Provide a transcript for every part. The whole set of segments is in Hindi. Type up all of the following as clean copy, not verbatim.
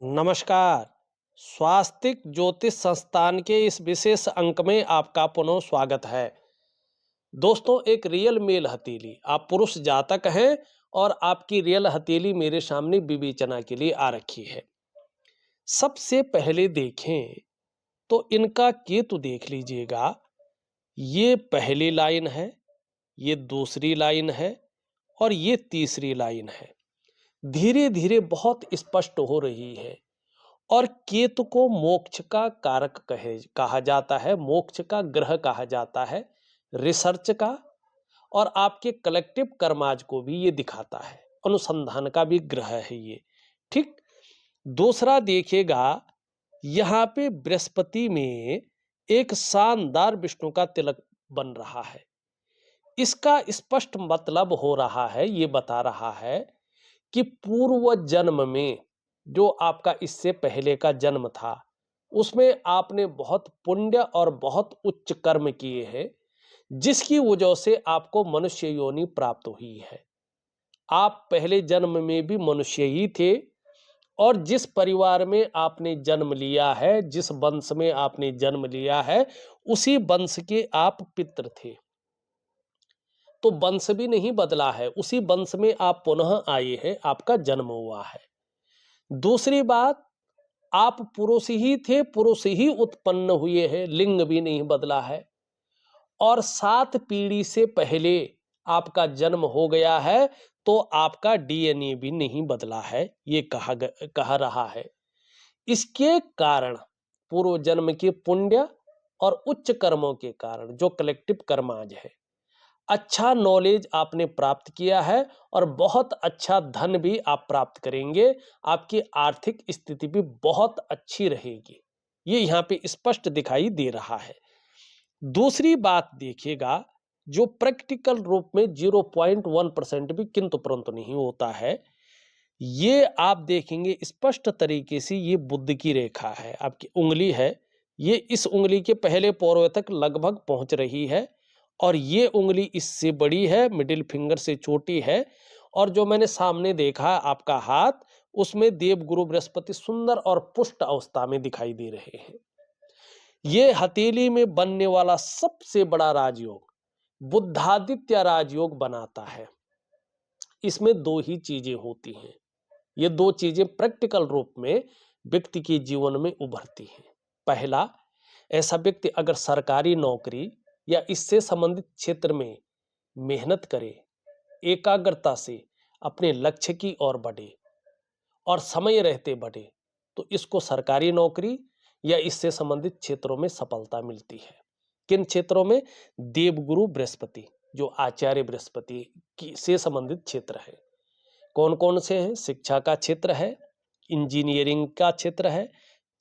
नमस्कार। स्वास्तिक ज्योतिष संस्थान के इस विशेष अंक में आपका पुनः स्वागत है। दोस्तों, एक रियल मेल हथेली, आप पुरुष जातक हैं और आपकी रियल हथेली मेरे सामने विवेचना के लिए आ रखी है। सबसे पहले देखें तो इनका केतु देख लीजिएगा। ये पहली लाइन है, ये दूसरी लाइन है और ये तीसरी लाइन है। धीरे धीरे बहुत स्पष्ट हो रही है। और केतु को मोक्ष का कारक कहा जाता है, मोक्ष का ग्रह कहा जाता है, रिसर्च का और आपके कलेक्टिव कर्माज को भी ये दिखाता है, अनुसंधान का भी ग्रह है ये। ठीक। दूसरा देखिएगा, यहाँ पे बृहस्पति में एक शानदार विष्णु का तिलक बन रहा है। इसका स्पष्ट मतलब हो रहा है, ये बता रहा है कि पूर्व जन्म में जो आपका इससे पहले का जन्म था, उसमें आपने बहुत पुण्य और बहुत उच्च कर्म किए हैं, जिसकी वजह से आपको मनुष्य योनि प्राप्त हुई है। आप पहले जन्म में भी मनुष्य ही थे और जिस परिवार में आपने जन्म लिया है, जिस वंश में आपने जन्म लिया है, उसी वंश के आप पितृ थे। तो वंश भी नहीं बदला है, उसी वंश में आप पुनः आए हैं, आपका जन्म हुआ है। दूसरी बात, आप पुरुष ही थे, पुरुष ही उत्पन्न हुए हैं, लिंग भी नहीं बदला है। और 7 पीढ़ी से पहले आपका जन्म हो गया है, तो आपका डीएनए भी नहीं बदला है, ये कह रहा है। इसके कारण पूर्व जन्म के पुण्य और उच्च कर्मों के कारण जो कलेक्टिव कर्माज है, अच्छा नॉलेज आपने प्राप्त किया है और बहुत अच्छा धन भी आप प्राप्त करेंगे। आपकी आर्थिक स्थिति भी बहुत अच्छी रहेगी, ये यहाँ पे स्पष्ट दिखाई दे रहा है। दूसरी बात देखिएगा, जो प्रैक्टिकल रूप में 0.1% भी किंतु परंतु नहीं होता है, ये आप देखेंगे स्पष्ट तरीके से, ये बुद्ध की रेखा है, आपकी उंगली है, ये इस उंगली के पहले पौर तक लगभग पहुंच रही है और ये उंगली इससे बड़ी है, मिडिल फिंगर से छोटी है। और जो मैंने सामने देखा आपका हाथ, उसमें देवगुरु बृहस्पति सुंदर और पुष्ट अवस्था में दिखाई दे रहे हैं। ये हथेली में बनने वाला सबसे बड़ा राजयोग बुद्धादित्य राजयोग बनाता है। इसमें दो ही चीजें होती हैं, ये दो चीजें प्रैक्टिकल रूप में व्यक्ति के जीवन में उभरती हैं। पहला, ऐसा व्यक्ति अगर सरकारी नौकरी या इससे संबंधित क्षेत्र में मेहनत करे, एकाग्रता से अपने लक्ष्य की ओर बढ़े और समय रहते बढ़े, तो इसको सरकारी नौकरी या इससे संबंधित क्षेत्रों में सफलता मिलती है। किन क्षेत्रों में? देवगुरु बृहस्पति, जो आचार्य बृहस्पति की से संबंधित क्षेत्र है। कौन कौन से हैं? शिक्षा का क्षेत्र है, इंजीनियरिंग का क्षेत्र है,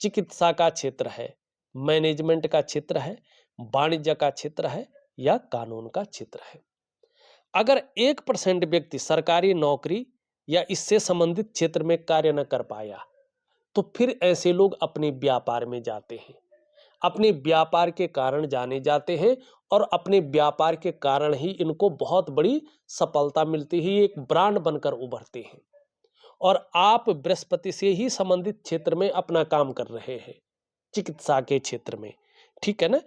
चिकित्सा का क्षेत्र है, मैनेजमेंट का क्षेत्र है, वाणिज्य का क्षेत्र है या कानून का क्षेत्र है। अगर 1% व्यक्ति सरकारी नौकरी या इससे संबंधित क्षेत्र में कार्य न कर पाया, तो फिर ऐसे लोग अपने व्यापार में जाते हैं, अपने व्यापार के कारण जाने जाते हैं और अपने व्यापार के कारण ही इनको बहुत बड़ी सफलता मिलती है, एक ब्रांड बनकर उभरते हैं। और आप बृहस्पति से ही संबंधित क्षेत्र में अपना काम कर रहे हैं, चिकित्सा के क्षेत्र में। ठीक है ना?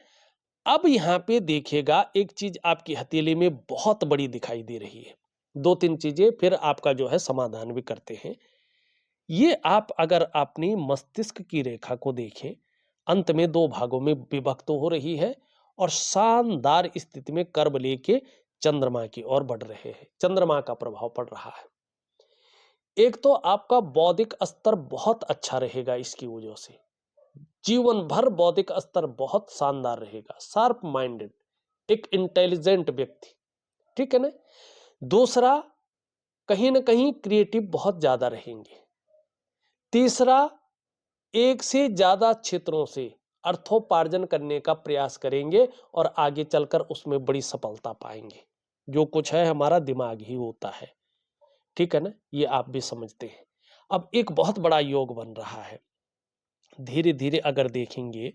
अब यहाँ पे देखिएगा, एक चीज आपकी हथेली में बहुत बड़ी दिखाई दे रही है। 2-3 चीजें फिर आपका जो है समाधान भी करते हैं। ये आप अगर अपनी मस्तिष्क की रेखा को देखें, अंत में 2 भागों में विभक्त हो रही है और शानदार स्थिति में कर्व लेके चंद्रमा की ओर बढ़ रहे हैं। चंद्रमा का प्रभाव पड़ रहा है। एक तो आपका बौद्धिक स्तर बहुत अच्छा रहेगा, इसकी वजह से जीवन भर बौद्धिक स्तर बहुत शानदार रहेगा, शार्प माइंडेड, एक इंटेलिजेंट व्यक्ति। ठीक है ना? दूसरा, कहीं ना कहीं क्रिएटिव बहुत ज्यादा रहेंगे। तीसरा, एक से ज्यादा क्षेत्रों से अर्थोपार्जन करने का प्रयास करेंगे और आगे चलकर उसमें बड़ी सफलता पाएंगे। जो कुछ है हमारा दिमाग ही होता है। ठीक है ना? ये आप भी समझते हैं। अब एक बहुत बड़ा योग बन रहा है। धीरे धीरे अगर देखेंगे,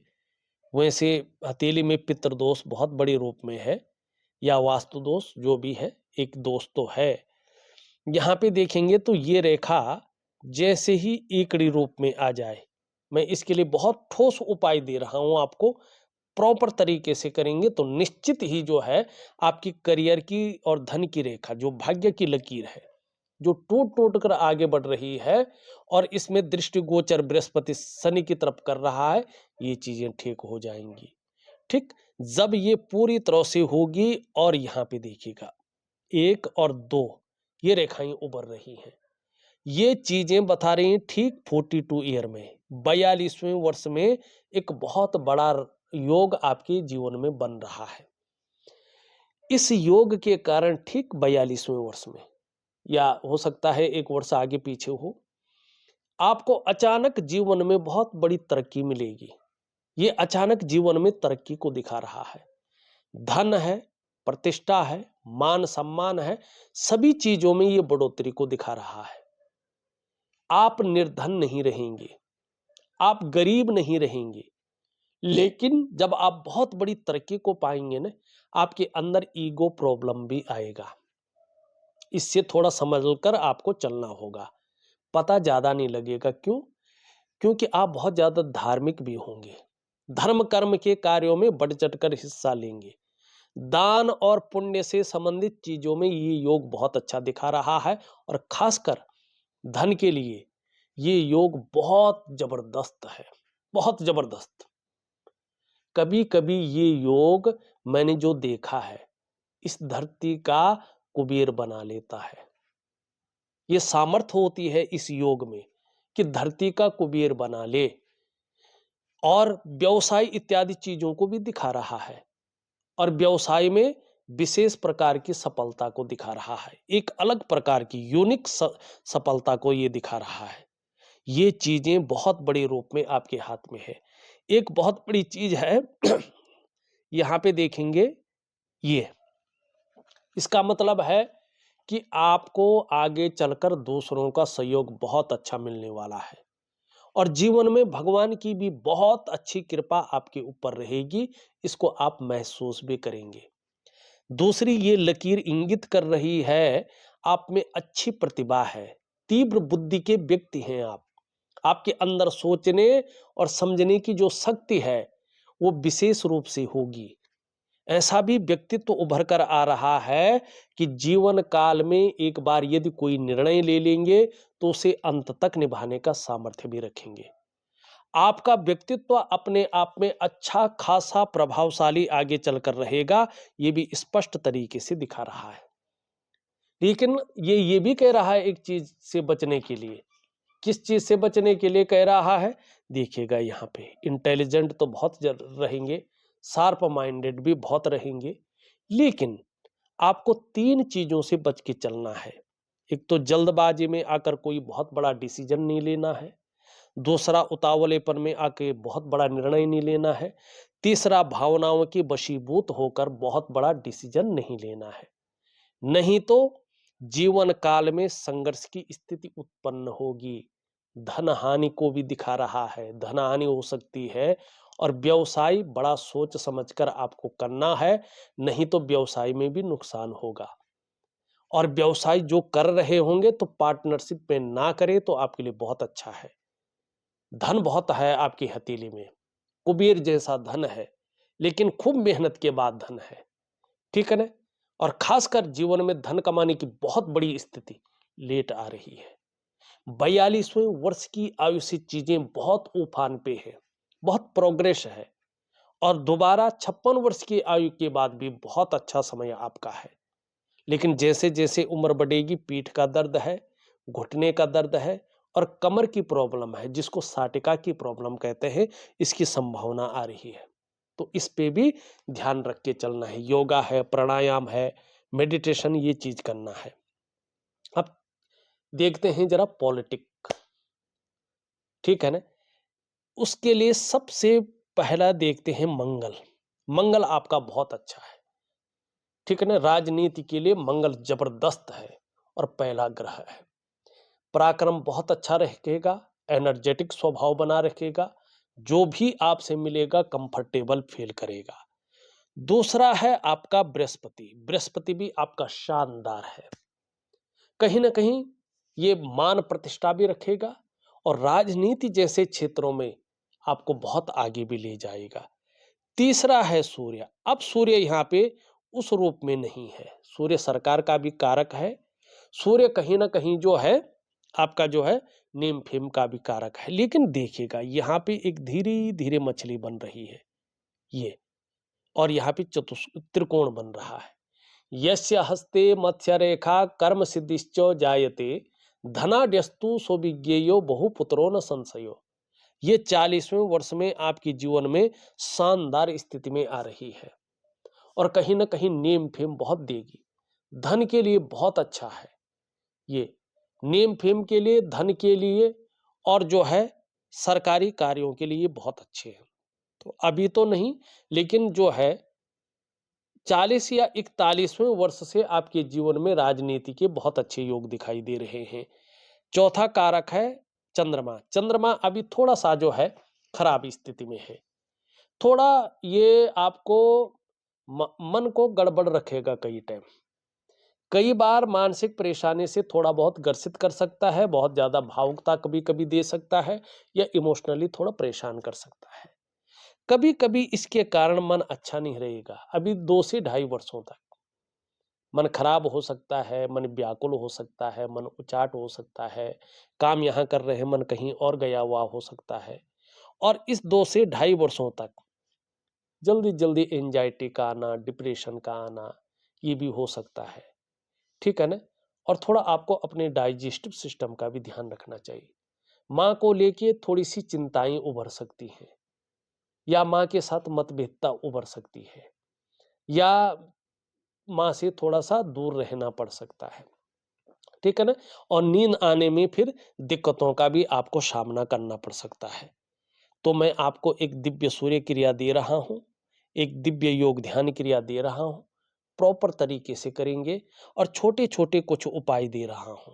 वैसे हथेली में पितृदोष बहुत बड़े रूप में है या वास्तु दोष, जो भी है, एक दोष तो है। यहाँ पे देखेंगे तो ये रेखा जैसे ही एकड़ी रूप में आ जाए। मैं इसके लिए बहुत ठोस उपाय दे रहा हूं आपको। प्रॉपर तरीके से करेंगे तो निश्चित ही जो है आपकी करियर की और धन की रेखा, जो भाग्य की लकीर है, जो टूट टूट कर आगे बढ़ रही है और इसमें दृष्टिगोचर बृहस्पति शनि की तरफ कर रहा है, ये चीजें ठीक हो जाएंगी। ठीक, जब ये पूरी तरह से होगी और यहाँ पे देखिएगा 1 और 2 ये रेखाएं उभर रही हैं। ये चीजें बता रही हैं ठीक 42 ईयर में, 42वें वर्ष में एक बहुत बड़ा योग आपके जीवन में बन रहा है। इस योग के कारण ठीक 42वें वर्ष में, या हो सकता है 1 वर्ष आगे पीछे हो, आपको अचानक जीवन में बहुत बड़ी तरक्की मिलेगी। ये अचानक जीवन में तरक्की को दिखा रहा है। धन है, प्रतिष्ठा है, मान सम्मान है, सभी चीजों में ये बढ़ोतरी को दिखा रहा है। आप निर्धन नहीं रहेंगे, आप गरीब नहीं रहेंगे, लेकिन जब आप बहुत बड़ी तरक्की को पाएंगे ना, आपके अंदर ईगो प्रॉब्लम भी आएगा। इससे थोड़ा समझ कर आपको चलना होगा। पता ज्यादा नहीं लगेगा, क्यों? क्योंकि आप बहुत ज्यादा धार्मिक भी होंगे, धर्म कर्म के कार्यों में बढ़ चढ़कर हिस्सा लेंगे। दान और पुण्य से संबंधित चीजों में ये योग बहुत अच्छा दिखा रहा है, और खासकर धन के लिए ये योग बहुत जबरदस्त है, बहुत जबरदस्त। कभी कभी ये योग मैंने जो देखा है, इस धरती का कुबेर बना लेता है। ये सामर्थ्य होती है इस योग में कि धरती का कुबेर बना ले, और व्यवसाय इत्यादि चीजों को भी दिखा रहा है, और व्यवसाय में विशेष प्रकार की सफलता को दिखा रहा है। एक अलग प्रकार की यूनिक सफलता को ये दिखा रहा है। ये चीजें बहुत बड़े रूप में आपके हाथ में है। एक बहुत बड़ी चीज है यहां पे देखेंगे, ये इसका मतलब है कि आपको आगे चलकर दूसरों का सहयोग बहुत अच्छा मिलने वाला है, और जीवन में भगवान की भी बहुत अच्छी कृपा आपके ऊपर रहेगी। इसको आप महसूस भी करेंगे। दूसरी ये लकीर इंगित कर रही है, आप में अच्छी प्रतिभा है, तीव्र बुद्धि के व्यक्ति हैं आप। आपके अंदर सोचने और समझने की जो शक्ति है वो विशेष रूप से होगी। ऐसा भी व्यक्तित्व उभर कर आ रहा है कि जीवन काल में एक बार यदि कोई निर्णय ले लेंगे तो उसे अंत तक निभाने का सामर्थ्य भी रखेंगे। आपका व्यक्तित्व अपने आप में अच्छा खासा प्रभावशाली आगे चलकर रहेगा, ये भी स्पष्ट तरीके से दिखा रहा है। लेकिन ये भी कह रहा है एक चीज से बचने के लिए। किस चीज से बचने के लिए कह रहा है? देखिएगा यहाँ पे इंटेलिजेंट तो बहुत रहेंगे, शार्प माइंडेड भी बहुत रहेंगे, लेकिन आपको 3 चीजों से बच के चलना है। एक तो जल्दबाजी में आकर कोई बहुत बड़ा डिसीजन नहीं लेना है। दूसरा, उतावलेपन में आके बहुत बड़ा निर्णय नहीं लेना है। तीसरा, भावनाओं की वशीभूत होकर बहुत बड़ा डिसीजन नहीं लेना है। नहीं तो जीवन काल में संघर्ष की स्थिति उत्पन्न होगी। धन हानि को भी दिखा रहा है, धन हानि हो सकती है, और व्यवसाय बड़ा सोच समझकर आपको करना है, नहीं तो व्यवसाय में भी नुकसान होगा। और व्यवसाय जो कर रहे होंगे तो पार्टनरशिप में ना करें तो आपके लिए बहुत अच्छा है। धन बहुत है आपकी हथेली में, कुबेर जैसा धन है, लेकिन खूब मेहनत के बाद धन है। ठीक है ना? और खासकर जीवन में धन कमाने की बहुत बड़ी स्थिति लेट आ रही है। 42वें वर्ष की आयु से चीजें बहुत उफान पे है, बहुत प्रोग्रेस है, और दोबारा 56 वर्ष की आयु के बाद भी बहुत अच्छा समय आपका है। लेकिन जैसे जैसे उम्र बढ़ेगी, पीठ का दर्द है, घुटने का दर्द है, और कमर की प्रॉब्लम है, जिसको साटिका की प्रॉब्लम कहते हैं, इसकी संभावना आ रही है। तो इस पे भी ध्यान रख के चलना है। योगा है, प्राणायाम है, मेडिटेशन, ये चीज करना है। अब देखते हैं जरा पॉलिटिक, ठीक है ना? उसके लिए सबसे पहला देखते हैं मंगल। मंगल आपका बहुत अच्छा है, ठीक है ना? राजनीति के लिए मंगल जबरदस्त है और पहला ग्रह है। पराक्रम बहुत अच्छा रहेगा, एनर्जेटिक स्वभाव बना रखेगा, जो भी आपसे मिलेगा कंफर्टेबल फील करेगा। दूसरा है आपका बृहस्पति। बृहस्पति भी आपका शानदार है। कहीं ना कहीं ये मान प्रतिष्ठा भी रखेगा और राजनीति जैसे क्षेत्रों में आपको बहुत आगे भी ले जाएगा। तीसरा है सूर्य। अब सूर्य यहाँ पे उस रूप में नहीं है, सूर्य सरकार का भी कारक है। सूर्य कहीं ना कहीं जो है आपका जो है नेम फेम का भी कारक है। लेकिन देखिएगा यहाँ पे एक धीरे धीरे मछली बन रही है ये, और यहाँ पे त्रिकोण बन रहा है। यस्य हस्ते मत्स्य रेखा कर्म सिद्धिश्च जायते धनाड्यस्तु सौविज्ञेयो बहुपुत्रो न संशयो। ये 40वें वर्ष में आपके जीवन में शानदार स्थिति में आ रही है और कहीं ना कहीं नेम फेम बहुत देगी। धन के लिए बहुत अच्छा है ये, नेम फेम के लिए, धन के लिए, और जो है सरकारी कार्यों के लिए बहुत अच्छे हैं। तो अभी तो नहीं, लेकिन जो है 40 या 41वें वर्ष से आपके जीवन में राजनीति के बहुत अच्छे योग दिखाई दे रहे हैं। चौथा कारक है चंद्रमा। चंद्रमा अभी थोड़ा सा जो है खराब स्थिति में है, थोड़ा ये आपको मन को गड़बड़ रखेगा कई टाइम, कई बार मानसिक परेशानी से थोड़ा बहुत ग्रसित कर सकता है, बहुत ज्यादा भावुकता कभी कभी दे सकता है, या इमोशनली थोड़ा परेशान कर सकता है। कभी कभी इसके कारण मन अच्छा नहीं रहेगा। अभी 2 से ढाई वर्षों तक मन खराब हो सकता है, मन व्याकुल हो सकता है, मन उचाट हो सकता है, काम यहाँ कर रहे हैं मन कहीं और गया हुआ हो सकता है। और इस 2 से ढाई वर्षों तक जल्दी जल्दी एंजाइटी का आना, डिप्रेशन का आना, ये भी हो सकता है। ठीक है ना। और थोड़ा आपको अपने डाइजेस्टिव सिस्टम का भी ध्यान रखना चाहिए। माँ को लेके थोड़ी सी चिंताएं उभर सकती हैं, या माँ के साथ मतभेदता उभर सकती है, या माँ से थोड़ा सा दूर रहना पड़ सकता है। ठीक है ना। और नींद आने में फिर दिक्कतों का भी आपको सामना करना पड़ सकता है। तो मैं आपको एक दिव्य सूर्य क्रिया दे रहा हूं, एक दिव्य योग ध्यान क्रिया दे रहा हूं, प्रॉपर तरीके से करेंगे, और छोटे छोटे कुछ उपाय दे रहा हूं,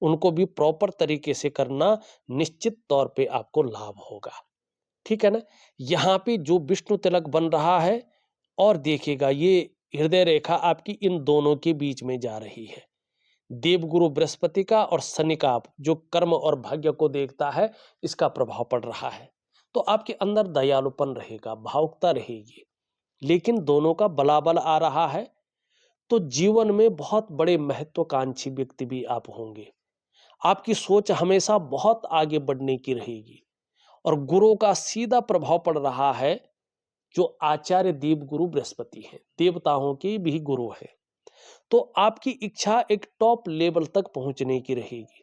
उनको भी प्रॉपर तरीके से करना, निश्चित तौर पे आपको लाभ होगा। ठीक है ना। यहाँ पे जो विष्णु तिलक बन रहा है, और देखिएगा ये हृदय रेखा आपकी इन दोनों के बीच में जा रही है। देवगुरु बृहस्पति का और शनि का जो कर्म और भाग्य को देखता है, इसका प्रभाव पड़ रहा है। तो आपके अंदर दयालुपन रहेगा, भावुकता रहेगी, लेकिन दोनों का बलाबल आ रहा है। तो जीवन में बहुत बड़े महत्वाकांक्षी व्यक्ति भी आप होंगे। आपकी सोच हमेशा बहुत आगे बढ़ने की रहेगी, और गुरु का सीधा प्रभाव पड़ रहा है, जो आचार्य देवगुरु बृहस्पति हैं, देवताओं के भी गुरु हैं। तो आपकी इच्छा एक टॉप लेवल तक पहुंचने की रहेगी।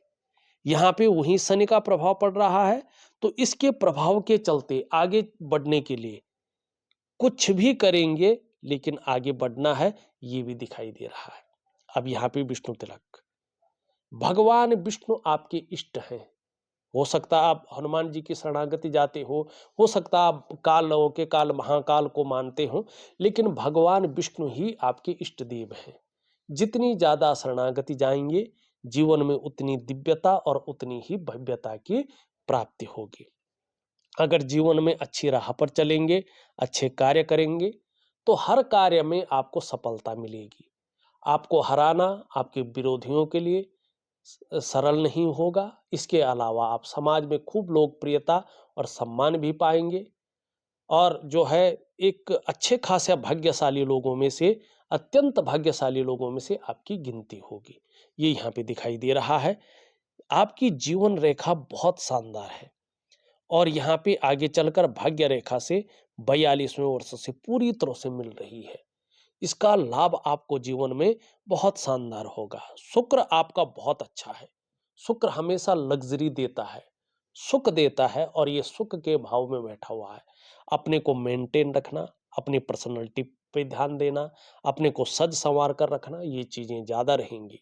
यहाँ पे वही शनि का प्रभाव पड़ रहा है, तो इसके प्रभाव के चलते आगे बढ़ने के लिए कुछ भी करेंगे, लेकिन आगे बढ़ना है, ये भी दिखाई दे रहा है। अब यहाँ पे विष्णु तिलक, भगवान विष्णु आपके इष्ट हैं। हो सकता है आप हनुमान जी की शरणागति जाते हो सकता है आप काल के काल महाकाल को मानते हो, लेकिन भगवान विष्णु ही आपके इष्ट देव हैं। जितनी ज्यादा शरणागति जाएंगे, जीवन में उतनी दिव्यता और उतनी ही भव्यता की प्राप्ति होगी। अगर जीवन में अच्छी राह पर चलेंगे, अच्छे कार्य करेंगे, तो हर कार्य में आपको सफलता मिलेगी। आपको हराना आपके विरोधियों के लिए सरल नहीं होगा। इसके अलावा आप समाज में खूब लोकप्रियता और सम्मान भी पाएंगे, और जो है एक अच्छे खासे भाग्यशाली लोगों में से, अत्यंत भाग्यशाली लोगों में से आपकी गिनती होगी। ये यहाँ पे दिखाई दे रहा है। आपकी जीवन रेखा बहुत शानदार है, और यहाँ पे आगे चलकर भाग्य रेखा से 42वें वर्ष से पूरी तरह से मिल रही है। इसका लाभ आपको जीवन में बहुत शानदार होगा। शुक्र आपका बहुत अच्छा है। शुक्र हमेशा लग्जरी देता है, सुख देता है, और ये सुख के भाव में बैठा हुआ है। अपने को मेंटेन रखना, अपनी पर्सनैलिटी पे ध्यान देना, अपने को सज संवार कर रखना, ये चीजें ज्यादा रहेंगी।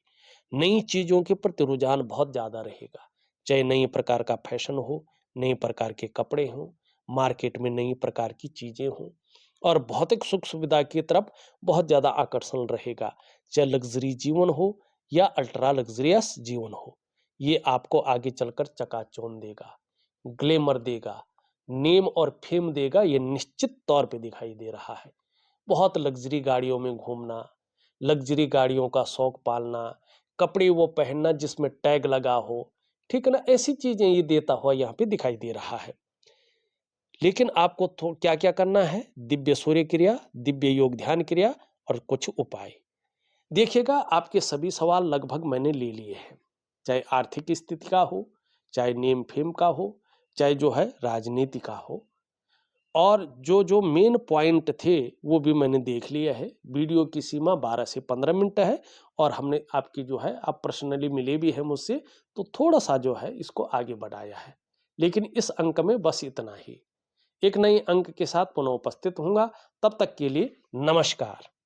नई चीजों के प्रति रुझान बहुत ज्यादा रहेगा, चाहे नई प्रकार का फैशन हो, नई प्रकार के कपड़े हों, मार्केट में नई प्रकार की चीजें हों, और भौतिक सुख सुविधा की तरफ बहुत ज्यादा आकर्षण रहेगा। चाहे लग्जरी जीवन हो या अल्ट्रा लग्जरियस जीवन हो, ये आपको आगे चलकर चकाचौंध देगा, ग्लैमर देगा, नेम और फेम देगा। ये निश्चित तौर पे दिखाई दे रहा है। बहुत लग्जरी गाड़ियों में घूमना, लग्जरी गाड़ियों का शौक पालना, कपड़े वो पहनना जिसमें टैग लगा हो, ठीक है ना, ऐसी चीजें ये देता हुआ यहाँ पे दिखाई दे रहा है। लेकिन आपको क्या क्या करना है, दिव्य सूर्य क्रिया, दिव्य योग ध्यान क्रिया और कुछ उपाय। देखिएगा आपके सभी सवाल लगभग मैंने ले लिए हैं, चाहे आर्थिक स्थिति का हो, चाहे नेम फेम का हो, चाहे जो है राजनीति का हो, और जो जो मेन पॉइंट थे वो भी मैंने देख लिया है। वीडियो की सीमा 12 से 15 मिनट है और हमने आपकी जो है, आप पर्सनली मिले भी हैं मुझसे, तो थोड़ा सा जो है इसको आगे बढ़ाया है। लेकिन इस अंक में बस इतना ही। एक नए अंक के साथ पुनः उपस्थित होऊंगा, तब तक के लिए नमस्कार।